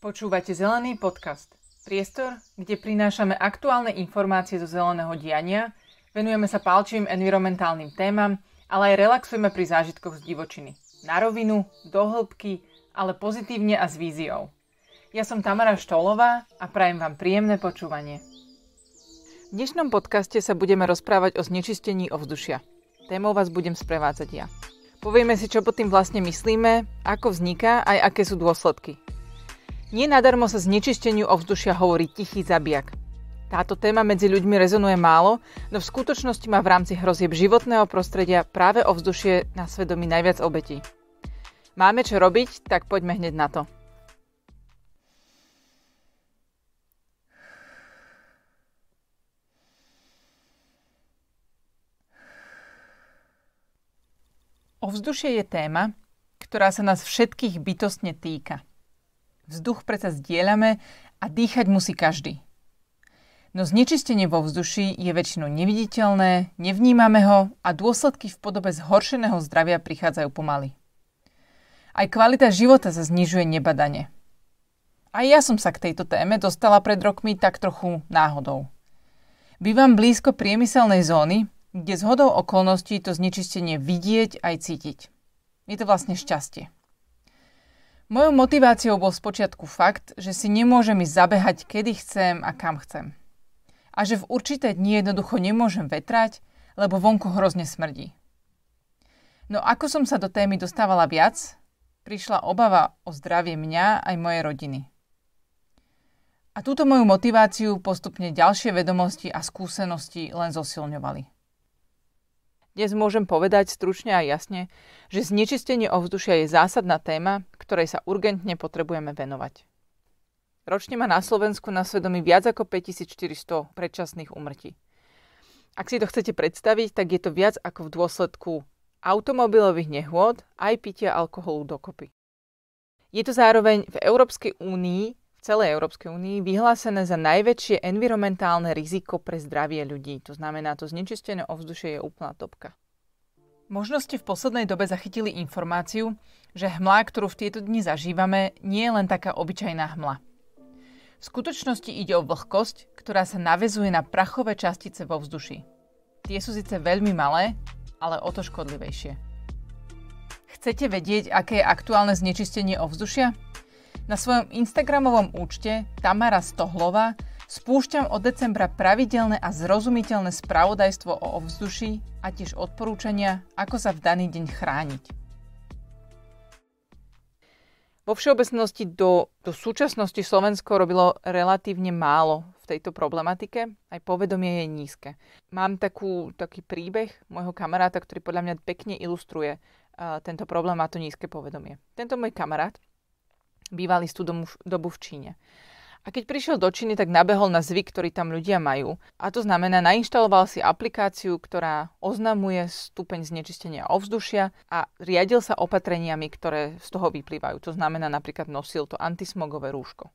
Počúvate Zelený podcast. Priestor, kde prinášame aktuálne informácie zo zeleného diania, venujeme sa pálčivým environmentálnym témam, ale aj relaxujeme pri zážitkoch z divočiny. Na rovinu, do hĺbky, ale pozitívne a s víziou. Ja som Tamara Štolová a prajem vám príjemné počúvanie. V dnešnom podcaste sa budeme rozprávať o znečistení ovzdušia. Témou vás budem sprevádzať ja. Povieme si, čo pod tým vlastne myslíme, ako vzniká aj aké sú dôsledky. Nie nadarmo sa znečisteniu ovzdušia hovorí tichý zabijak. Táto téma medzi ľuďmi rezonuje málo, no v skutočnosti má v rámci hrozieb životného prostredia práve ovzdušie na svedomí najviac obetí. Máme čo robiť, tak poďme hneď na to. Ovzdušie je téma, ktorá sa nás všetkých bytostne týka. Vzduch predsa zdieľame a dýchať musí každý. No znečistenie vo vzduší je väčšinou neviditeľné, nevnímame ho a dôsledky v podobe zhoršeného zdravia prichádzajú pomaly. Aj kvalita života sa znižuje nebadane. Aj ja som sa k tejto téme dostala pred rokmi tak trochu náhodou. Bývam blízko priemyselnej zóny, kde zhodou okolností to znečistenie vidieť aj cítiť. Je to vlastne šťastie. Mojou motiváciou bol spočiatku fakt, že si nemôžem ísť zabehať kedy chcem a kam chcem. A že v určité dni jednoducho nemôžem vetrať, lebo vonku hrozne smrdí. No ako som sa do témy dostávala viac, prišla obava o zdravie mňa aj mojej rodiny. A túto moju motiváciu postupne ďalšie vedomosti a skúsenosti len zosilňovali. Dnes môžem povedať stručne a jasne, že znečistenie ovzdušia je zásadná téma, ktorej sa urgentne potrebujeme venovať. Ročne má na Slovensku na svedomí viac ako 5400 predčasných úmrtí. Ak si to chcete predstaviť, tak je to viac ako v dôsledku automobilových nehôd aj pitia alkoholu dokopy. Je to zároveň v Európskej únii, v celej Európskej únii vyhlásené za najväčšie environmentálne riziko pre zdravie ľudí. To znamená, to znečistené ovzdušie je úplná topka. Možno ste v poslednej dobe zachytili informáciu, že hmla, ktorú v tieto dni zažívame, nie je len taká obyčajná hmla. V skutočnosti ide o vlhkosť, ktorá sa naväzuje na prachové častice vo vzduší. Tie sú síce veľmi malé, ale o to škodlivejšie. Chcete vedieť, aké je aktuálne znečistenie ovzdušia? Na svojom Instagramovom účte Tamara Stohlová spúšťam od decembra pravidelné a zrozumiteľné spravodajstvo o ovzduší a tiež odporúčania, ako sa v daný deň chrániť. Vo všeobecnosti do súčasnosti Slovensko robilo relatívne málo v tejto problematike, aj povedomie je nízke. Mám taký príbeh môjho kamaráta, ktorý podľa mňa pekne ilustruje tento problém a to nízke povedomie. Tento môj kamarát býval istú dobu v Číne. A keď prišiel do Číny, tak nabehol na zvyk, ktorý tam ľudia majú. A to znamená, nainštaloval si aplikáciu, ktorá oznamuje stupeň znečistenia ovzdušia a riadil sa opatreniami, ktoré z toho vyplývajú. To znamená, napríklad nosil to antismogové rúško.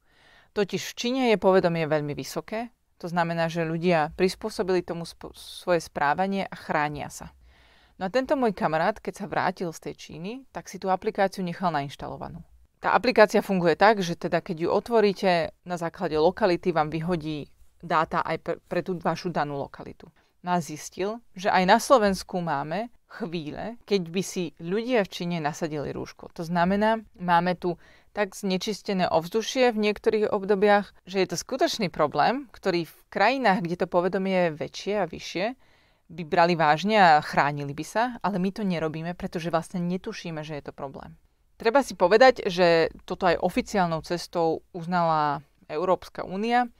Totiž v Číne je povedomie veľmi vysoké. To znamená, že ľudia prispôsobili tomu svoje správanie a chránia sa. No a tento môj kamarát, keď sa vrátil z tej Číny, tak si tú aplikáciu nechal nainštalovanú. Tá aplikácia funguje tak, že teda keď ju otvoríte, na základe lokality vám vyhodí dáta aj pre tú vašu danú lokalitu. No a zistil, že aj na Slovensku máme chvíle, keď by si ľudia v Číne nasadili rúško. To znamená, máme tu tak znečistené ovzdušie v niektorých obdobiach, že je to skutočný problém, ktorý v krajinách, kde to povedomie je väčšie a vyššie, by brali vážne a chránili by sa, ale my to nerobíme, pretože vlastne netušíme, že je to problém. Treba si povedať, že toto aj oficiálnou cestou uznala Európska únia.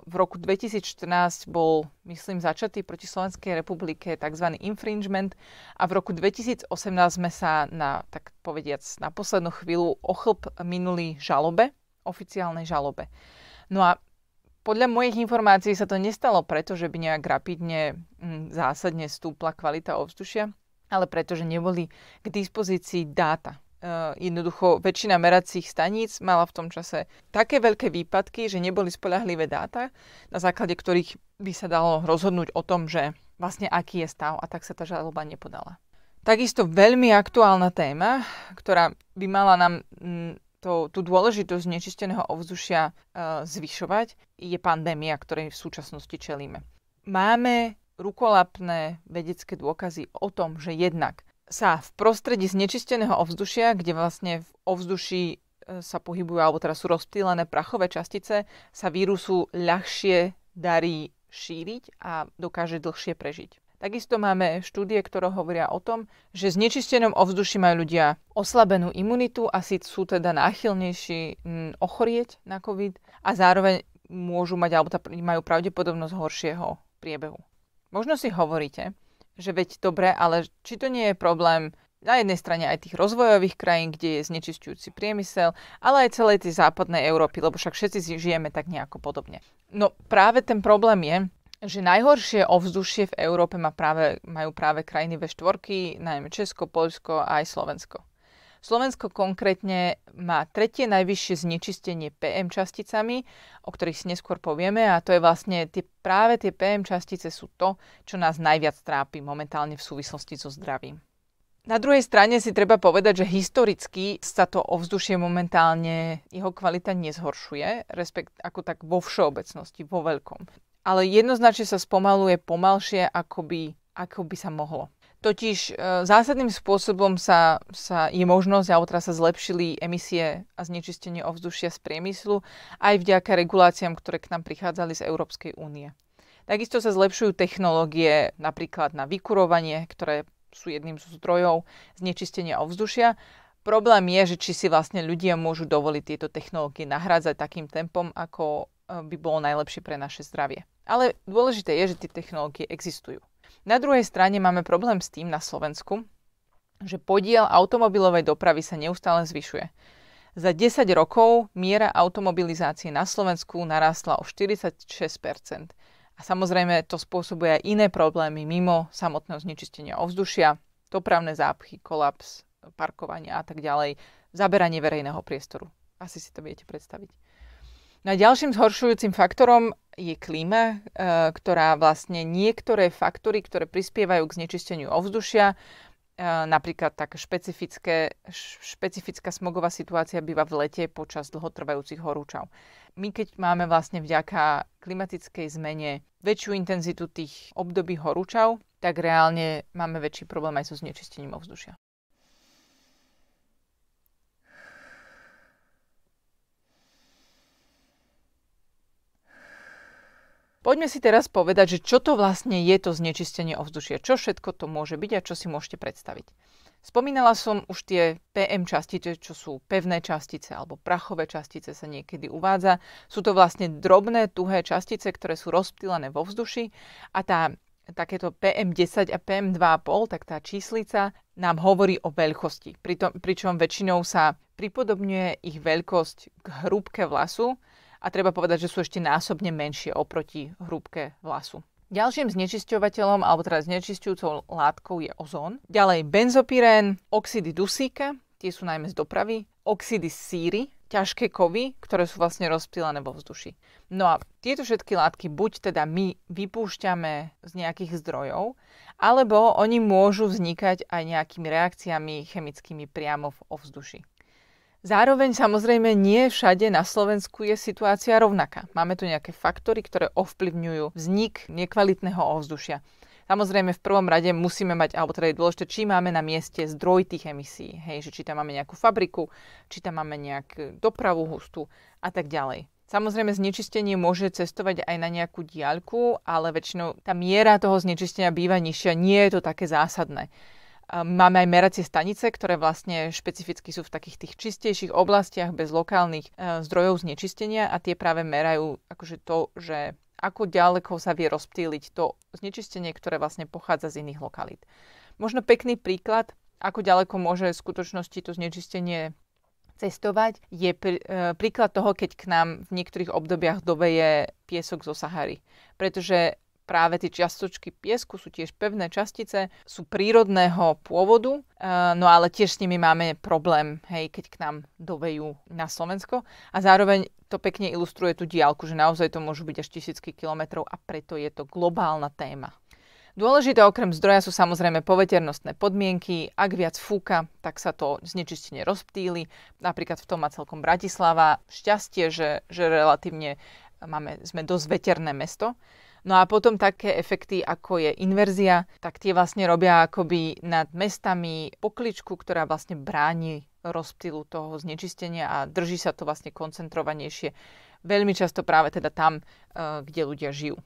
V roku 2014 bol, myslím, začatý proti Slovenskej republike tzv. Infringement a v roku 2018 sme sa tak povediac, na poslednú chvíľu ochlb minuli žalobe, oficiálnej žalobe. No a podľa mojich informácií sa to nestalo preto, že by nejak rapidne zásadne stúpla kvalita ovzdušia, ale preto, že neboli k dispozícii dáta. Jednoducho väčšina meracích staníc mala v tom čase také veľké výpadky, že neboli spoľahlivé dáta, na základe ktorých by sa dalo rozhodnúť o tom, že vlastne aký je stav, a tak sa tá žaloba nepodala. Takisto veľmi aktuálna téma, ktorá by mala nám tú dôležitosť znečisteného ovzdušia zvyšovať, je pandémia, ktorej v súčasnosti čelíme. Máme rukolapné vedecké dôkazy o tom, že jednak sa v prostredí znečisteného ovzdušia, kde vlastne v ovzduší sa pohybujú, alebo teda sú rozptýlené prachové častice, sa vírusu ľahšie darí šíriť a dokáže dlhšie prežiť. Takisto máme štúdie, ktoré hovoria o tom, že v znečistenom ovzduší majú ľudia oslabenú imunitu a sú teda náchylnejší ochorieť na COVID a zároveň môžu mať, alebo majú pravdepodobnosť horšieho priebehu. Možno si hovoríte, že veď dobre, ale či to nie je problém na jednej strane aj tých rozvojových krajín, kde je znečisťujúci priemysel, ale aj celej tej západnej Európy, lebo však všetci žijeme tak nejako podobne. No práve ten problém je, že najhoršie ovzdušie v Európe majú práve krajiny V4, najmä Česko, Poľsko a aj Slovensko. Slovensko konkrétne má tretie najvyššie znečistenie PM časticami, o ktorých si neskôr povieme, a to je vlastne práve tie PM častice sú to, čo nás najviac trápi momentálne v súvislosti so zdravím. Na druhej strane si treba povedať, že historicky sa to ovzdušie momentálne, jeho kvalita nezhoršuje, ako tak vo všeobecnosti, vo veľkom. Ale jednoznačne sa spomaluje pomalšie, ako by sa mohlo. Totiž zásadným spôsobom je možnosť, alebo teda sa zlepšili emisie a znečistenie ovzdušia z priemyslu aj vďaka reguláciám, ktoré k nám prichádzali z Európskej únie. Takisto sa zlepšujú technológie napríklad na vykurovanie, ktoré sú jedným zo zdrojov znečistenia ovzdušia. Problém je, že či si vlastne ľudia môžu dovoliť tieto technológie nahrádzať takým tempom, ako by bolo najlepšie pre naše zdravie. Ale dôležité je, že tie technológie existujú. Na druhej strane máme problém s tým na Slovensku, že podiel automobilovej dopravy sa neustále zvyšuje. Za 10 rokov miera automobilizácie na Slovensku narástla o 46%. A samozrejme to spôsobuje aj iné problémy mimo samotného znečistenia ovzdušia, dopravné zápchy, kolaps, parkovanie a tak ďalej, zaberanie verejného priestoru. Asi si to viete predstaviť. No a ďalším zhoršujúcim faktorom je klíma, ktorá vlastne niektoré faktory, ktoré prispievajú k znečisteniu ovzdušia, napríklad tak špecifická smogová situácia býva v lete počas dlhotrvajúcich horúčav. My keď máme vlastne vďaka klimatickej zmene väčšiu intenzitu tých období horúčav, tak reálne máme väčší problém aj so znečistením ovzdušia. Poďme si teraz povedať, že čo to vlastne je to znečistenie ovzdušia, čo všetko to môže byť a čo si môžete predstaviť. Spomínala som už tie PM častice, čo sú pevné častice alebo prachové častice sa niekedy uvádza. Sú to vlastne drobné, tuhé častice, ktoré sú rozptýlené vo vzduši a takéto PM10 a PM2,5, tak tá číslica nám hovorí o veľkosti. Pričom väčšinou sa pripodobňuje ich veľkosť k hrúbke vlasu, a treba povedať, že sú ešte násobne menšie oproti hrúbke vlasu. Ďalším znečisťovateľom, alebo teda znečisťujúcou látkou je ozón. Ďalej benzopyrén, oxidy dusíka, tie sú najmä z dopravy, oxidy síry, ťažké kovy, ktoré sú vlastne rozptýlené vo vzduši. No a tieto všetky látky buď teda my vypúšťame z nejakých zdrojov, alebo oni môžu vznikať aj nejakými reakciami chemickými priamo v ovzduši. Zároveň samozrejme nie všade na Slovensku je situácia rovnaká. Máme tu nejaké faktory, ktoré ovplyvňujú vznik nekvalitného ovzdušia. Samozrejme v prvom rade musíme mať, alebo teda je dôležité, či máme na mieste zdroj tých emisí. Hej, že či tam máme nejakú fabriku, či tam máme nejakú dopravu hustú a tak ďalej. Samozrejme znečistenie môže cestovať aj na nejakú diaľku, ale väčšinou tá miera toho znečistenia býva nižšia, nie je to také zásadné. Máme aj meracie stanice, ktoré vlastne špecificky sú v takých tých čistejších oblastiach bez lokálnych zdrojov znečistenia a tie práve merajú akože to, že ako ďaleko sa vie rozptýliť to znečistenie, ktoré vlastne pochádza z iných lokalít. Možno pekný príklad, ako ďaleko môže v skutočnosti to znečistenie cestovať, je príklad toho, keď k nám v niektorých obdobiach doveje piesok zo Sahary. Pretože práve tie čiastočky piesku sú tiež pevné častice, sú prírodného pôvodu, no ale tiež s nimi máme problém, hej, keď k nám dovejú na Slovensko. A zároveň to pekne ilustruje tú diaľku, že naozaj to môžu byť až tisícky kilometrov a preto je to globálna téma. Dôležité okrem zdroja sú samozrejme poveternostné podmienky. Ak viac fúka, tak sa to znečistenie rozptýli. Napríklad v tom má celkom Bratislava šťastie, že relatívne sme dosť veterné mesto. No a potom také efekty, ako je inverzia, tak tie vlastne robia akoby nad mestami pokličku, ktorá vlastne bráni rozptýlu toho znečistenia a drží sa to vlastne koncentrovanejšie. Veľmi často práve teda tam, kde ľudia žijú.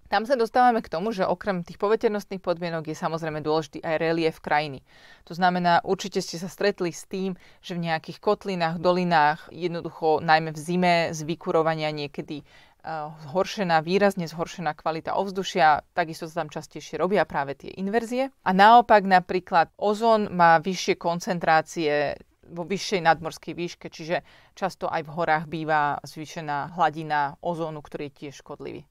Tam sa dostávame k tomu, že okrem tých poveternostných podmienok je samozrejme dôležitý aj relief krajiny. To znamená, určite ste sa stretli s tým, že v nejakých kotlinách, dolinách, jednoducho najmä v zime z vykurovania niekedy výrazne zhoršená kvalita ovzdušia, takisto sa tam častejšie robia práve tie inverzie. A naopak napríklad ozón má vyššie koncentrácie vo vyššej nadmorskej výške, čiže často aj v horách býva zvýšená hladina ozónu, ktorý je tiež škodlivý.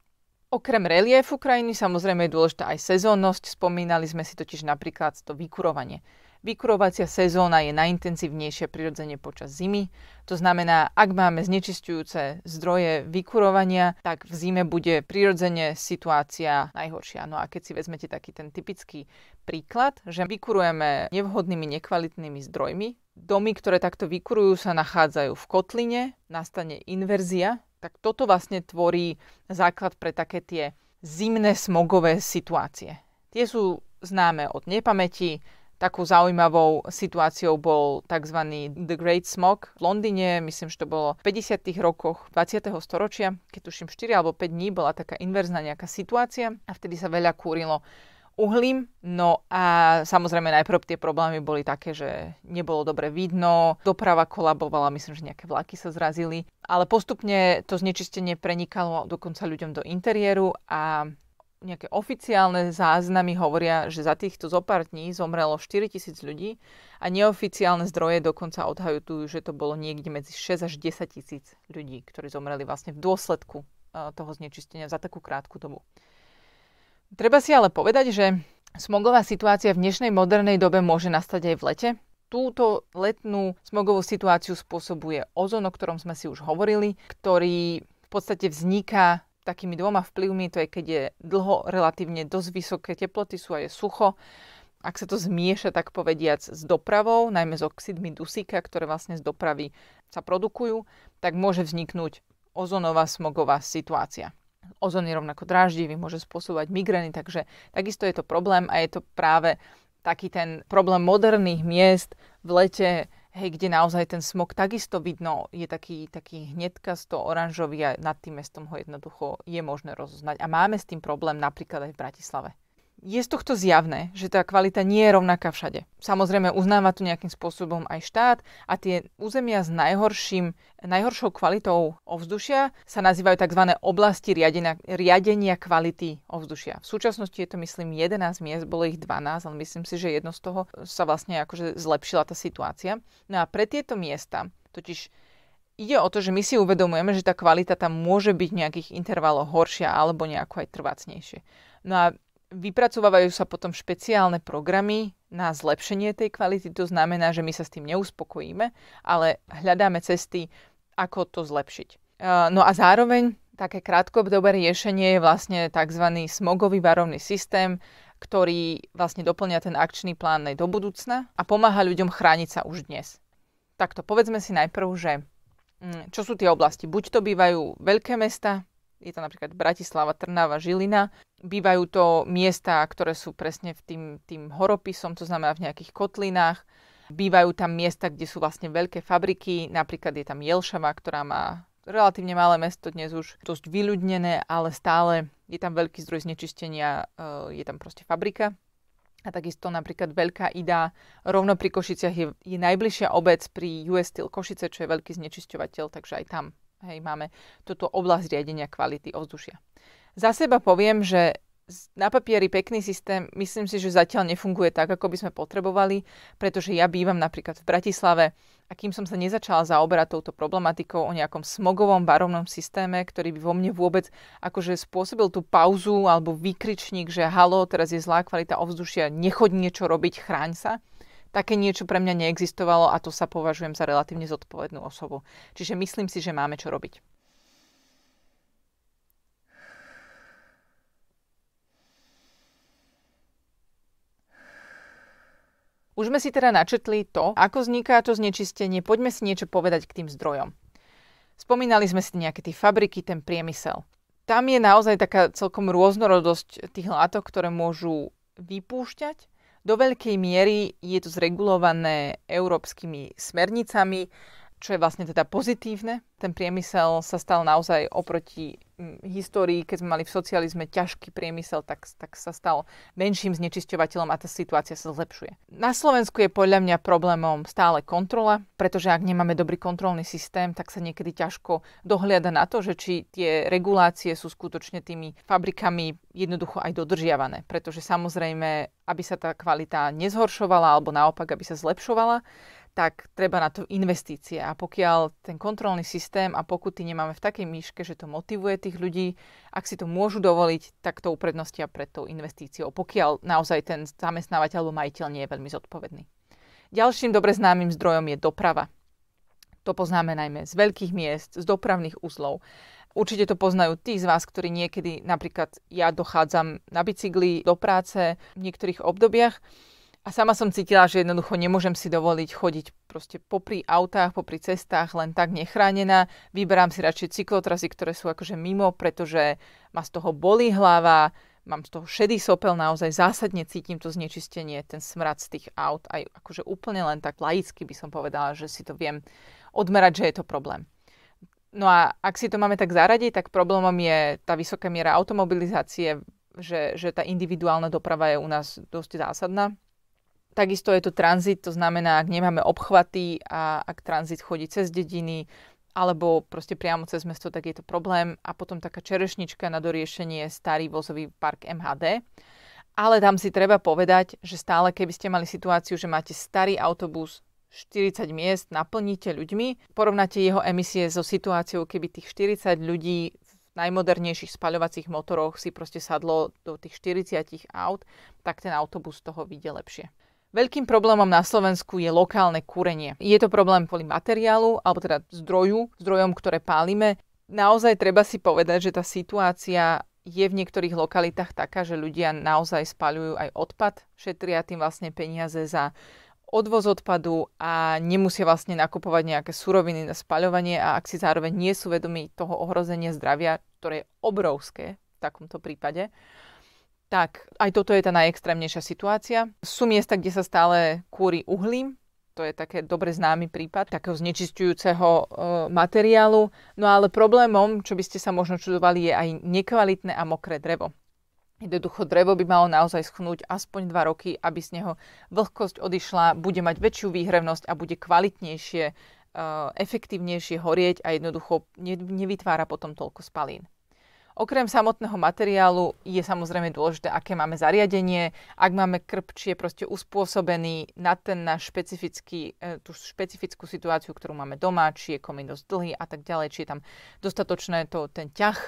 Okrem reliefu krajiny samozrejme je dôležitá aj sezónnosť. Spomínali sme si totiž napríklad to vykurovanie. Vykurovacia sezóna je najintenzívnejšia prirodzene počas zimy. To znamená, ak máme znečisťujúce zdroje vykurovania, tak v zime bude prirodzene situácia najhoršia. No a keď si vezmete taký ten typický príklad, že vykurujeme nevhodnými, nekvalitnými zdrojmi, domy, ktoré takto vykurujú, sa nachádzajú v kotline, nastane inverzia, tak toto vlastne tvorí základ pre také tie zimné smogové situácie. Tie sú známe od nepamäti. Takou zaujímavou situáciou bol tzv. The Great Smog v Londýne, myslím, že to bolo v 50. rokoch 20. storočia, keď tuším 4 alebo 5 dní bola taká inverzná nejaká situácia a vtedy sa veľa kúrilo uhlím. No a samozrejme najprv tie problémy boli také, že nebolo dobre vidno, doprava kolabovala, myslím, že nejaké vlaky sa zrazili, ale postupne to znečistenie prenikalo dokonca ľuďom do interiéru a nejaké oficiálne záznamy hovoria, že za týchto zopár dní zomrelo 4,000 ľudí a neoficiálne zdroje dokonca odhajujú, že to bolo niekde medzi 6 až 10,000 ľudí, ktorí zomreli vlastne v dôsledku toho znečistenia za takú krátku dobu. Treba si ale povedať, že smogová situácia v dnešnej modernej dobe môže nastať aj v lete. Túto letnú smogovú situáciu spôsobuje ozón, o ktorom sme si už hovorili, ktorý v podstate vzniká takými dvoma vplyvmi, to je keď je dlho relatívne dosť vysoké teploty sú a je sucho. Ak sa to zmieša, tak povediac, s dopravou, najmä s oxidmi dusíka, ktoré vlastne z dopravy sa produkujú, tak môže vzniknúť ozónová smogová situácia. Ozón je rovnako dráždivý, môže spôsobovať migrény, takže takisto je to problém a je to práve taký ten problém moderných miest v lete, kde naozaj ten smog takisto vidno, je taký hnedkasto-oranžový a nad tým mestom ho jednoducho je možné rozoznať. A máme s tým problém napríklad aj v Bratislave. Je z tohto zjavné, že tá kvalita nie je rovnaká všade. Samozrejme uznáva to nejakým spôsobom aj štát a tie územia s najhoršou kvalitou ovzdušia sa nazývajú tzv. Oblasti riadenia kvality ovzdušia. V súčasnosti je to myslím 11 miest, bolo ich 12, ale myslím si, že jedno z toho sa vlastne akože zlepšila tá situácia. No a pre tieto miesta totiž ide o to, že my si uvedomujeme, že tá kvalita tam môže byť v nejakých intervaloch horšia alebo nejako aj trvácnejšie. No a vypracovávajú sa potom špeciálne programy na zlepšenie tej kvality. To znamená, že my sa s tým neuspokojíme, ale hľadáme cesty, ako to zlepšiť. No a zároveň také krátkodobé riešenie je vlastne tzv. Smogový varovný systém, ktorý vlastne doplňa ten akčný plán do budúcna a pomáha ľuďom chrániť sa už dnes. Takto povedzme si najprv, že čo sú tie oblasti. Buď to bývajú veľké mesta, je to napríklad Bratislava, Trnava, Žilina. Bývajú to miesta, ktoré sú presne tým horopisom, to znamená v nejakých kotlinách. Bývajú tam miesta, kde sú vlastne veľké fabriky, napríklad je tam Jelšava, ktorá má relatívne malé mesto, dnes už dosť vyľudnené, ale stále je tam veľký zdroj znečistenia, je tam proste fabrika. A takisto napríklad Veľká Ida, rovno pri Košiciach je najbližšia obec pri US Steel Košice, čo je veľký znečisťovateľ, takže aj tam máme túto oblasť riadenia kvality ovzdušia. Za seba poviem, že na papieri pekný systém, myslím si, že zatiaľ nefunguje tak, ako by sme potrebovali, pretože ja bývam napríklad v Bratislave a kým som sa nezačala zaoberať touto problematikou o nejakom smogovom varovnom systéme, ktorý by vo mne vôbec akože spôsobil tú pauzu alebo výkričník, že halo, teraz je zlá kvalita ovzdušia, nechoď niečo robiť, chráň sa. Také niečo pre mňa neexistovalo a to sa považujem za relatívne zodpovednú osobu. Čiže myslím si, že máme čo robiť. Už sme si teda načetli to, ako vzniká to znečistenie, poďme si niečo povedať k tým zdrojom. Spomínali sme si nejaké tie fabriky, ten priemysel. Tam je naozaj taká celkom rôznorodosť tých látok, ktoré môžu vypúšťať. Do veľkej miery je to zregulované európskymi smernicami, čo je vlastne teda pozitívne. Ten priemysel sa stal naozaj oproti histórii, keď sme mali v socializme ťažký priemysel, tak sa stal menším znečisťovateľom a tá situácia sa zlepšuje. Na Slovensku je podľa mňa problémom stále kontrola, pretože ak nemáme dobrý kontrolný systém, tak sa niekedy ťažko dohliada na to, že či tie regulácie sú skutočne tými fabrikami jednoducho aj dodržiavané. Pretože samozrejme, aby sa tá kvalita nezhoršovala alebo naopak, aby sa zlepšovala, tak treba na to investície. A pokiaľ ten kontrolný systém a pokuty nemáme v takej míške, že to motivuje tých ľudí, ak si to môžu dovoliť, tak to uprednostia pred tou investíciou, pokiaľ naozaj ten zamestnávateľ alebo majiteľ nie je veľmi zodpovedný. Ďalším dobre známym zdrojom je doprava. To poznáme najmä z veľkých miest, z dopravných uzlov. Určite to poznajú tí z vás, ktorí niekedy, napríklad ja dochádzam na bicykli do práce v niektorých obdobiach, a sama som cítila, že jednoducho nemôžem si dovoliť chodiť proste popri autách, popri cestách, len tak nechránená. Vyberám si radšej cyklotrasy, ktoré sú akože mimo, pretože ma z toho bolí hlava, mám z toho šedý sopel, naozaj zásadne cítim to znečistenie, ten smrad z tých aut. Aj akože úplne len tak laicky by som povedala, že si to viem odmerať, že je to problém. No a ak si to máme tak zaradiť, tak problémom je tá vysoká miera automobilizácie, že tá individuálna doprava je u nás dosť zásadná. Takisto je to tranzit, to znamená, ak nemáme obchvaty a ak tranzit chodí cez dediny alebo proste priamo cez mesto, tak je to problém. A potom taká čerešnička na doriešenie je starý vozový park MHD. Ale tam si treba povedať, že stále keby ste mali situáciu, že máte starý autobus, 40 miest, naplníte ľuďmi, porovnáte jeho emisie so situáciou, keby tých 40 ľudí v najmodernejších spaľovacích motoroch si proste sadlo do tých 40 aut, tak ten autobus toho vyjde lepšie. Veľkým problémom na Slovensku je lokálne kúrenie. Je to problém kvôli materiálu, alebo teda zdrojom, ktoré pálime. Naozaj treba si povedať, že tá situácia je v niektorých lokalitách taká, že ľudia naozaj spaľujú aj odpad, šetria tým vlastne peniaze za odvoz odpadu a nemusia vlastne nakupovať nejaké suroviny na spaľovanie a ak si zároveň nie sú vedomí toho ohrozenia zdravia, ktoré je obrovské v takomto prípade, tak aj toto je tá najextrémnejšia situácia. Sú miesta, kde sa stále kúri uhlím. To je také dobre známy prípad takého znečisťujúceho materiálu. No ale problémom, čo by ste sa možno čudovali, je aj nekvalitné a mokré drevo. Jednoducho drevo by malo naozaj schnúť aspoň 2 roky, aby z neho vlhkosť odišla, bude mať väčšiu výhrevnosť a bude kvalitnejšie, efektívnejšie horieť a jednoducho nevytvára potom toľko spalín. Okrem samotného materiálu je samozrejme dôležité, aké máme zariadenie. Ak máme krb, či je proste uspôsobený na ten náš tú špecifickú situáciu, ktorú máme doma, či je komín dosť dlhý a tak ďalej, či je tam dostatočné ten ťah.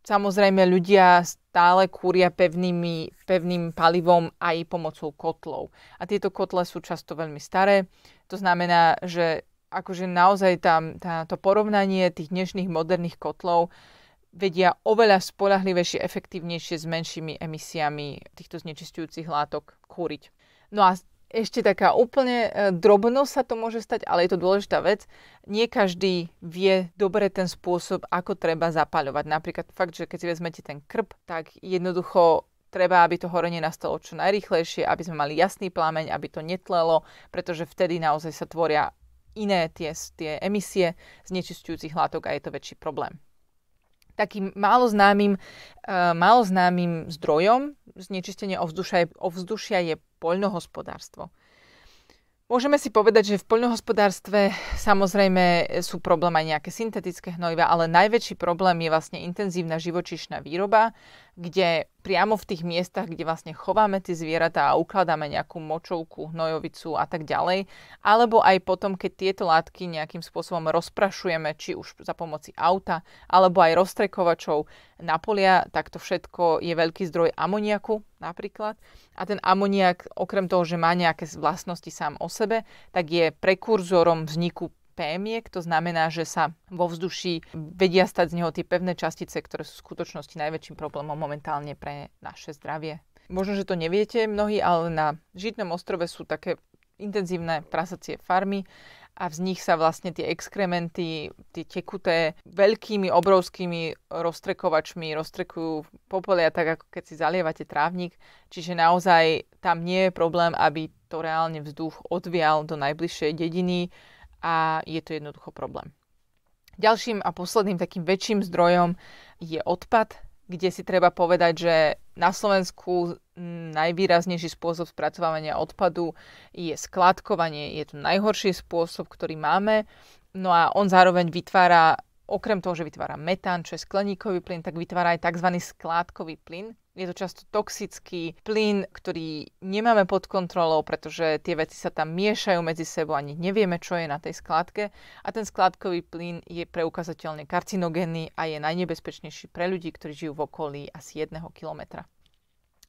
Samozrejme, ľudia stále kúria pevným palivom aj pomocou kotlov. A tieto kotle sú často veľmi staré. To znamená, že akože naozaj to porovnanie tých dnešných moderných kotlov vedia oveľa spoľahlivejšie, efektívnejšie s menšími emisiami týchto znečisťujúcich látok kúriť. No a ešte taká úplne drobnosť sa to môže stať, ale je to dôležitá vec. Nie každý vie dobre ten spôsob, ako treba zapaľovať. Napríklad fakt, že keď si vezmete ten krb, tak jednoducho treba, aby to horenie nastalo čo najrýchlejšie, aby sme mali jasný plameň, aby to netlelo, pretože vtedy naozaj sa tvoria iné tie emisie znečisťujúcich látok a je to väčší problém. Takým málo známym zdrojom znečistenia ovzdušia je poľnohospodárstvo. Môžeme si povedať, že v poľnohospodárstve samozrejme sú problém aj nejaké syntetické hnojivá, ale najväčší problém je vlastne intenzívna živočíšna výroba, kde priamo v tých miestach, kde vlastne chováme tie zvieratá a ukladáme nejakú močovku, hnojovicu a tak ďalej, alebo aj potom, keď tieto látky nejakým spôsobom rozprašujeme, či už za pomoci auta, alebo aj roztrekovačov na polia, tak to všetko je veľký zdroj amoniaku napríklad. A ten amoniak, okrem toho, že má nejaké vlastnosti sám o sebe, tak je prekurzorom vzniku pémiek, to znamená, že sa vo vzduší vedia stať z neho tie pevné častice, ktoré sú v skutočnosti najväčším problémom momentálne pre naše zdravie. možno, že to neviete mnohí, ale na Žitnom ostrove sú také intenzívne prasacie farmy a z nich sa vlastne tie exkrementy, tie tekuté, veľkými, obrovskými roztrekovačmi roztrekujú popolia, tak ako keď si zalievate trávnik. Čiže naozaj tam nie je problém, aby to reálne vzduch odvial do najbližšej dediny a je to jednoducho problém. Ďalším a posledným takým väčším zdrojom je odpad, kde si treba povedať, že na Slovensku najvýraznejší spôsob spracovania odpadu je skládkovanie. Je to najhorší spôsob, ktorý máme. No a on zároveň vytvára, okrem toho, že vytvára metán, čo je skleníkový plyn, tak vytvára aj tzv. Skládkový plyn. Je to často toxický plyn, ktorý nemáme pod kontrolou, pretože tie veci sa tam miešajú medzi sebou, ani nevieme, čo je na tej skládke. A ten skládkový plyn je preukazateľne karcinogénny a je najnebezpečnejší pre ľudí, ktorí žijú v okolí asi 1 kilometra.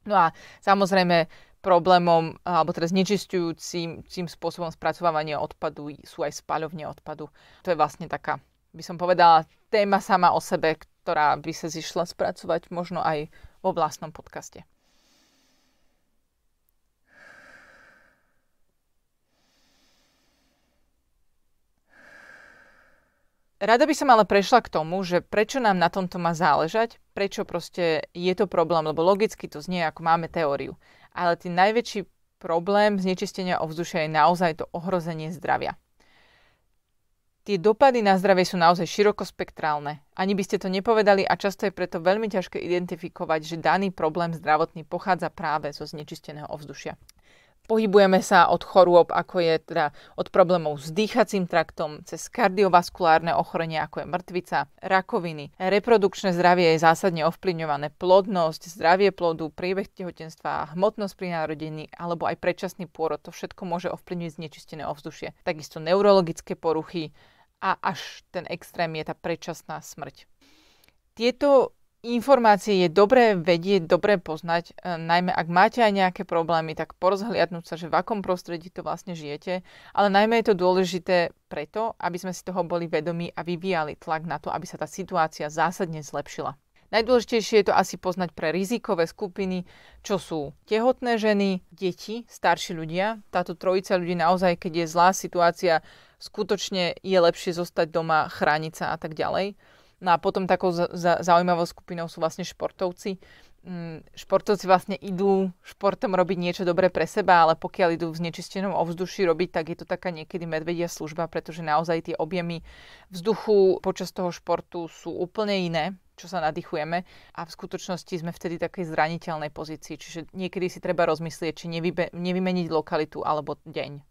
No a samozrejme problémom, alebo teda znečisťujúcim spôsobom spracovávania odpadu sú aj spaľovne odpadu. To je vlastne taká, by som povedala, téma sama o sebe, ktorá by sa zišla spracovať možno aj vo vlastnom podcaste. Rada by som ale prešla k tomu, že prečo nám na tomto má záležať, prečo proste je to problém, lebo logicky to znie, ako máme teóriu. Ale ten najväčší problém znečistenia ovzdušia je naozaj to ohrozenie zdravia. Tie dopady na zdravie sú naozaj širokospektrálne. Ani by ste to nepovedali a často je preto veľmi ťažké identifikovať, že daný problém zdravotný pochádza práve zo znečisteného ovzdušia. Pohybujeme sa od chorôb, ako je teda od problémov s dýchacím traktom, cez kardiovaskulárne ochorenia, ako je mŕtvica, rakoviny. Reprodukčné zdravie je zásadne ovplyvňované, plodnosť, zdravie plodu, priebeh tehotenstva, hmotnosť pri narodení alebo aj predčasný pôrod. To všetko môže ovplyvniť znečistené ovzdušie. Takisto neurologické poruchy a až ten extrém je tá predčasná smrť. Tieto informácie je dobré vedieť, dobré poznať, najmä ak máte aj nejaké problémy, tak porozhliadnúť sa, že v akom prostredí to vlastne žijete, ale najmä je to dôležité preto, aby sme si toho boli vedomí a vyvíjali tlak na to, aby sa tá situácia zásadne zlepšila. Najdôležitejšie je to asi poznať pre rizikové skupiny, čo sú tehotné ženy, deti, starší ľudia. Táto trojica ľudí naozaj, keď je zlá situácia, skutočne je lepšie zostať doma, chrániť sa a tak ďalej. No a potom takou zaujímavou skupinou sú vlastne športovci. Športovci vlastne idú športom robiť niečo dobré pre seba, ale pokiaľ idú v znečistenom ovzduší robiť, tak je to taká niekedy medvedia služba, pretože naozaj tie objemy vzduchu počas toho športu sú úplne iné, čo sa nadýchujeme a v skutočnosti sme vtedy takej zraniteľnej pozícii. Čiže niekedy si treba rozmyslieť, či nevymeniť lokalitu alebo deň.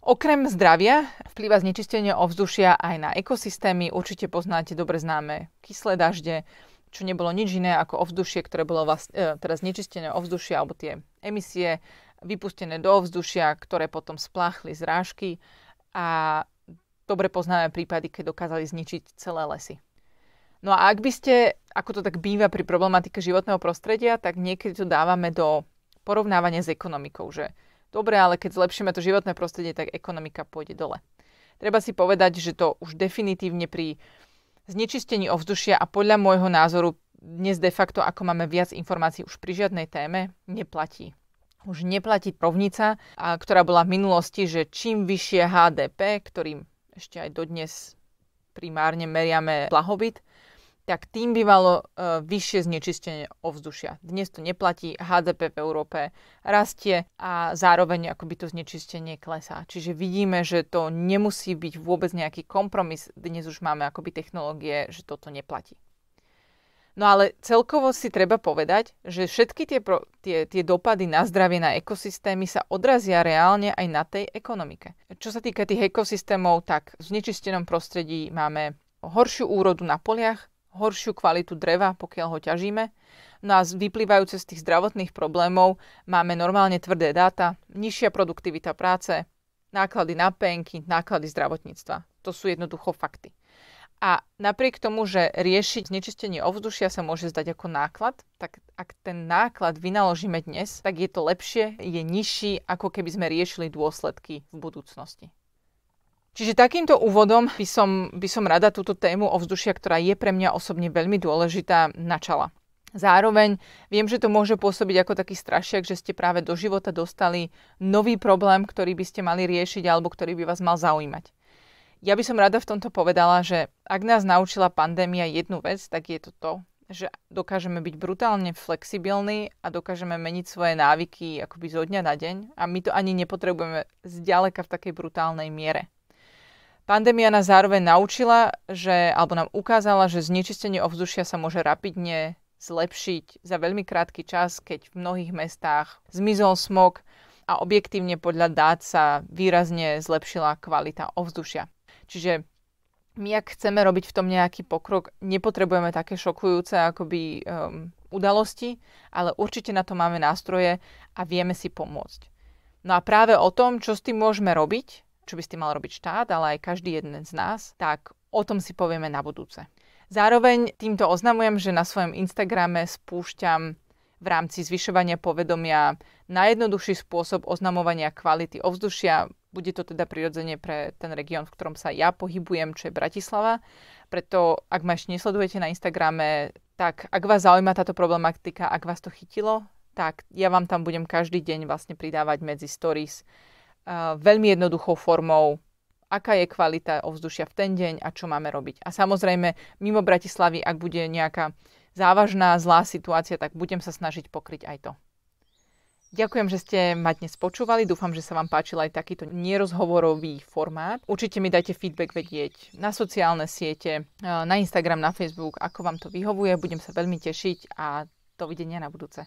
Okrem zdravia vplyva znečistenie ovzdušia aj na ekosystémy. Určite poznáte dobre známe kyslé dažde, čo nebolo nič iné ako ovzdušie, ktoré bolo teda znečistené ovzdušia alebo tie emisie vypustené do ovzdušia, ktoré potom spláchli zrážky a dobre poznáme prípady, keď dokázali zničiť celé lesy. No a ak by ste, ako to tak býva pri problematike životného prostredia, tak niekedy to dávame do porovnávania s ekonomikou, že dobre, ale keď zlepšíme to životné prostredie, tak ekonomika pôjde dole. Treba si povedať, že to už definitívne pri znečistení ovzdušia a podľa môjho názoru dnes de facto, ako máme viac informácií už pri žiadnej téme, neplatí. Už neplatí rovnica, ktorá bola v minulosti, že čím vyššie HDP, ktorým ešte aj dodnes primárne meriame blahobyt, tak tým bývalo vyššie znečistenie ovzdušia. Dnes to neplatí, HDP v Európe rastie a zároveň akoby to znečistenie klesá. Čiže vidíme, že to nemusí byť vôbec nejaký kompromis. Dnes už máme akoby technológie, že toto neplatí. No ale celkovo si treba povedať, že všetky tie dopady na zdravie, na ekosystémy sa odrazia reálne aj na tej ekonomike. Čo sa týka tých ekosystémov, tak v znečistenom prostredí máme horšiu úrodu na poliach, horšiu kvalitu dreva, pokiaľ ho ťažíme. No a vyplývajúce z tých zdravotných problémov máme normálne tvrdé dáta, nižšia produktivita práce, náklady na penky, náklady zdravotníctva. To sú jednoducho fakty. A napriek tomu, že riešiť znečistenie ovzdušia sa môže zdať ako náklad, tak ak ten náklad vynaložíme dnes, tak je to lepšie, je nižší, ako keby sme riešili dôsledky v budúcnosti. Čiže takýmto úvodom by som rada túto tému ovzdušia, ktorá je pre mňa osobne veľmi dôležitá, načala. Zároveň viem, že to môže pôsobiť ako taký strašiak, že ste práve do života dostali nový problém, ktorý by ste mali riešiť alebo ktorý by vás mal zaujímať. Ja by som rada v tomto povedala, že ak nás naučila pandémia jednu vec, tak je to, že dokážeme byť brutálne flexibilní a dokážeme meniť svoje návyky akoby zo dňa na deň a my to ani nepotrebujeme zďaleka v takej brutálnej miere. Pandémia nás zároveň naučila, alebo nám ukázala, že znečistenie ovzdušia sa môže rapidne zlepšiť za veľmi krátky čas, keď v mnohých mestách zmizol smog a objektívne podľa dát sa výrazne zlepšila kvalita ovzdušia. Čiže my, ak chceme robiť v tom nejaký pokrok, nepotrebujeme také šokujúce akoby udalosti, ale určite na to máme nástroje a vieme si pomôcť. No a práve o tom, čo s tým môžeme robiť, čo by s tým mal robiť štát, ale aj každý jeden z nás, tak o tom si povieme na budúce. Zároveň týmto oznamujem, že na svojom Instagrame spúšťam v rámci zvyšovania povedomia najjednoduchší spôsob oznamovania kvality ovzdušia. Bude to teda prirodzene pre ten región, v ktorom sa ja pohybujem, čo je Bratislava. Preto, ak ma ešte nesledujete na Instagrame, tak ak vás zaujíma táto problematika, ak vás to chytilo, tak ja vám tam budem každý deň vlastne pridávať medzi stories veľmi jednoduchou formou, aká je kvalita ovzdušia v ten deň a čo máme robiť. A samozrejme, mimo Bratislavy, ak bude nejaká závažná, zlá situácia, tak budem sa snažiť pokryť aj to. Ďakujem, že ste ma dnes počúvali. Dúfam, že sa vám páčil aj takýto nerozhovorový formát. Určite mi dajte feedback vedieť na sociálne siete, na Instagram, na Facebook, ako vám to vyhovuje. Budem sa veľmi tešiť a dovidenia na budúce.